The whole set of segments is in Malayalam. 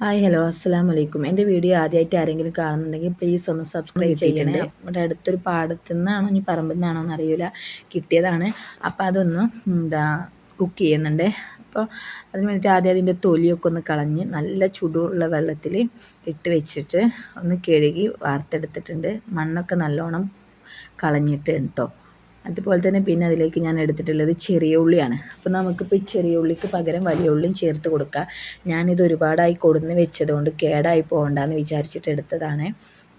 ഹായ് ഹലോ അസ്സലാമു അലൈക്കും. എൻ്റെ വീഡിയോ ആദ്യമായിട്ട് ആരെങ്കിലും കാണുന്നുണ്ടെങ്കിൽ പ്ലീസ് ഒന്ന് സബ്സ്ക്രൈബ് ചെയ്യണേ. ഇവിടെ അടുത്തൊരു പാടത്തു നിന്നാണോ ഇനി പറമ്പിൽ നിന്നാണോ എന്നറിയില്ല, കിട്ടിയതാണ്. അപ്പോൾ അതൊന്ന് കുക്ക് ചെയ്യുന്നുണ്ട്. അപ്പോൾ അതിന് വേണ്ടിയിട്ട് ആദ്യം അതിൻ്റെ തൊലിയൊക്കെ ഒന്ന് കളഞ്ഞ് നല്ല ചൂടുള്ള വെള്ളത്തിൽ ഇട്ട് വെച്ചിട്ട് ഒന്ന് കഴുകി വാർത്തെടുത്തിട്ടുണ്ട്. മണ്ണൊക്കെ നല്ലോണം കളഞ്ഞിട്ട് കേട്ടോ. അതുപോലെ തന്നെ പിന്നെ അതിലേക്ക് ഞാൻ എടുത്തിട്ടുള്ളത് ചെറിയ ഉള്ളിയാണ്. അപ്പോൾ നമുക്കിപ്പോൾ ഈ ചെറിയ ഉള്ളിക്ക് പകരം വലിയ ഉള്ളിയും ചേർത്ത് കൊടുക്കാം. ഞാനിത് ഒരുപാടായി കൊടുന്ന് വെച്ചതുകൊണ്ട് കേടായി പോകണ്ടെന്ന് വിചാരിച്ചിട്ട് എടുത്തതാണ്.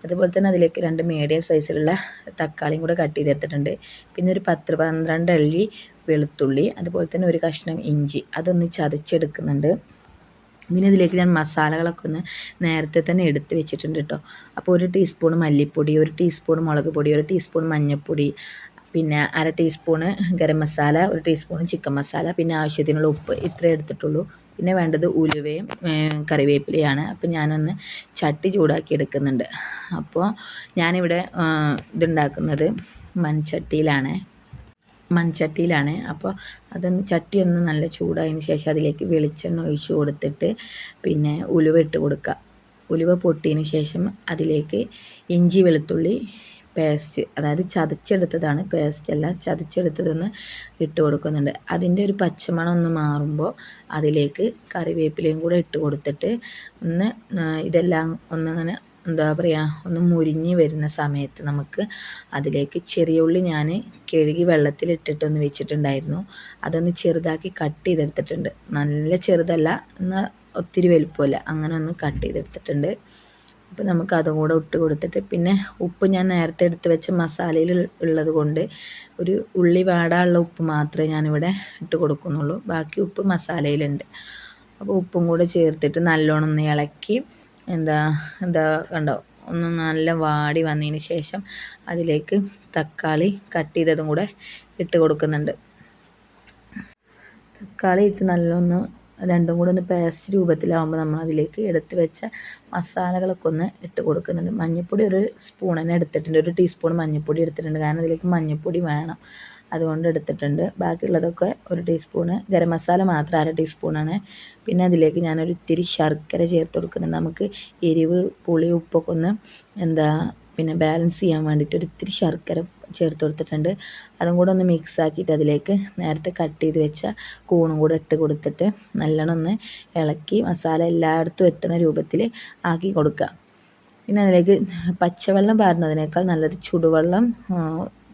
അതുപോലെ തന്നെ അതിലേക്ക് 2 മീഡിയം സൈസിലുള്ള തക്കാളിയും കൂടെ കട്ട് ചെയ്തെടുത്തിട്ടുണ്ട്. പിന്നെ ഒരു 10-12 അല്ലി വെളുത്തുള്ളി, അതുപോലെ തന്നെ ഒരു കഷ്ണം ഇഞ്ചി അതൊന്ന് ചതച്ചെടുക്കുന്നുണ്ട്. പിന്നെ ഇതിലേക്ക് ഞാൻ മസാലകളൊക്കെ ഒന്ന് നേരത്തെ തന്നെ എടുത്ത് വെച്ചിട്ടുണ്ട് കേട്ടോ. അപ്പോൾ 1 ടീസ്പൂൺ മല്ലിപ്പൊടി, 1 ടീസ്പൂൺ മുളക് പൊടി, 1 ടീസ്പൂൺ മഞ്ഞൾപ്പൊടി, പിന്നെ 1/2 teaspoon garam masala, 1 teaspoon chicken masala, പിന്നെ ആവശ്യത്തിനുള്ള ഉപ്പ്, ഇത്രേ എടുത്തിട്ടുള്ളൂ. പിന്നെ വേണ്ടത് ഉലുവയും കറിവേപ്പിലയാണ്. അപ്പോൾ ഞാനൊന്ന് ചട്ടി ചൂടാക്കി എടുക്കുന്നുണ്ട്. അപ്പോൾ ഞാനിവിടെ ഇതുണ്ടാക്കുന്നത് മൺചട്ടിയിലാണ്. അപ്പോൾ അതൊന്ന് ചട്ടിയൊന്ന് നല്ല ചൂടായതിന് ശേഷം അതിലേക്ക് വെളിച്ചെണ്ണ ഒഴിച്ച് കൊടുത്തിട്ട് പിന്നെ ഉലുവ ഇട്ട് കൊടുക്കുക. ഉലുവ പൊട്ടിയതിന് ശേഷം അതിലേക്ക് ഇഞ്ചി വെളുത്തുള്ളി പേസ്റ്റ്, അതായത് ചതച്ചെടുത്തതാണ്, പേസ്റ്റ് അല്ല, ചതച്ചെടുത്തതൊന്ന് ഇട്ട് കൊടുക്കുന്നുണ്ട്. അതിൻ്റെ ഒരു പച്ചമണം ഒന്ന് മാറുമ്പോൾ അതിലേക്ക് കറിവേപ്പിലയും കൂടെ ഇട്ട് കൊടുത്തിട്ട് ഇതെല്ലാം ഒന്നിങ്ങനെ ഒന്ന് മുരിഞ്ഞ് വരുന്ന സമയത്ത് നമുക്ക് അതിലേക്ക് ചെറിയ ഉള്ളി ഞാൻ കഴുകി വെള്ളത്തിലിട്ടിട്ടൊന്ന് വെച്ചിട്ടുണ്ടായിരുന്നു. അതൊന്ന് ചെറുതാക്കി കട്ട് ചെയ്തെടുത്തിട്ടുണ്ട്. നല്ല ചെറുതല്ല, എന്നാൽ ഒത്തിരി വലുപ്പമല്ല, അങ്ങനെ ഒന്ന് കട്ട് ചെയ്തെടുത്തിട്ടുണ്ട്. അപ്പോൾ നമുക്ക് അതും കൂടെ ഇട്ട് കൊടുത്തിട്ട് പിന്നെ ഉപ്പ് ഞാൻ നേരത്തെ എടുത്ത് വെച്ച മസാലയിൽ ഉള്ളത് കൊണ്ട് ഒരു ഉള്ളി വാടാനുള്ള ഉപ്പ് മാത്രമേ ഞാനിവിടെ ഇട്ട് കൊടുക്കുന്നുള്ളൂ. ബാക്കി ഉപ്പ് മസാലയിലുണ്ട്. അപ്പോൾ ഉപ്പും കൂടെ ചേർത്തിട്ട് നല്ലോണം ഒന്ന് ഇളക്കി കണ്ടോ, ഒന്ന് നല്ല വാടി വന്നതിന് ശേഷം അതിലേക്ക് തക്കാളി കട്ട് ചെയ്തതും കൂടെ ഇട്ട് കൊടുക്കുന്നുണ്ട്. തക്കാളി ഇട്ട് നല്ലൊന്ന് രണ്ടും കൂടെ ഒന്ന് പേസ്റ്റ് രൂപത്തിലാവുമ്പോൾ നമ്മൾ അതിലേക്ക് എടുത്ത് വെച്ച മസാലകളൊക്കെ ഒന്ന് ഇട്ട് കൊടുക്കുന്നുണ്ട്. മഞ്ഞൾപ്പൊടി 1 സ്പൂൺ തന്നെ എടുത്തിട്ടുണ്ട്, 1 ടീസ്പൂൺ മഞ്ഞൾപ്പൊടി എടുത്തിട്ടുണ്ട്. കാരണം അതിലേക്ക് മഞ്ഞൾപ്പൊടി വേണം, അതുകൊണ്ട് എടുത്തിട്ടുണ്ട്. ബാക്കിയുള്ളതൊക്കെ 1 ടീസ്പൂണ്. ഗരം മസാല മാത്രം 1/2 ടീസ്പൂണാണ്. പിന്നെ അതിലേക്ക് ഞാനൊരു ഇത്തിരി ശർക്കര ചേർത്ത് കൊടുക്കുന്നുണ്ട്. നമുക്ക് എരിവ്, പുളി, ഉപ്പൊക്കെ ഒന്ന് പിന്നെ ബാലൻസ് ചെയ്യാൻ വേണ്ടിയിട്ട് ഒരു ഇത്തിരി ശർക്കര ചേർത്ത് കൊടുത്തിട്ടുണ്ട്. അതും കൂടെ ഒന്ന് മിക്സ് ആക്കിയിട്ട് അതിലേക്ക് നേരത്തെ കട്ട് ചെയ്ത് വെച്ച കൂണും കൂടെ ഇട്ട് കൊടുത്തിട്ട് നല്ലോണം ഒന്ന് ഇളക്കി മസാല എല്ലായിടത്തും എത്തുന്ന രൂപത്തിൽ ആക്കി കൊടുക്കുക. പിന്നെ അതിലേക്ക് പച്ചവെള്ളം പാരുന്നതിനേക്കാൾ നല്ലത് ചുടുവെള്ളം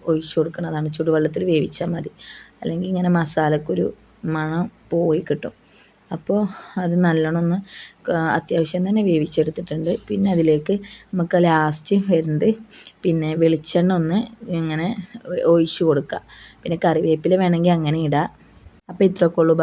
ഒഴിച്ചു കൊടുക്കുന്നതാണ്. ചുടുവെള്ളത്തിൽ വേവിച്ചാൽ മതി, അല്ലെങ്കിൽ ഇങ്ങനെ മസാലക്കൊരു മണം പോയി കിട്ടും. അപ്പോൾ അത് നല്ലോണം ഒന്ന് അത്യാവശ്യം തന്നെ വേവിച്ചെടുത്തിട്ടുണ്ട്. പിന്നെ അതിലേക്ക് നമുക്ക് ലാസ്റ്റ് വരുന്നത് പിന്നെ വെളിച്ചെണ്ണ ഒന്ന് ഇങ്ങനെ ഒഴിച്ച് കൊടുക്കുക. പിന്നെ കറിവേപ്പില വേണമെങ്കിൽ അങ്ങനെ ഇടാം. അപ്പോൾ ഇത്രയൊക്കെ ഉള്ളൂ.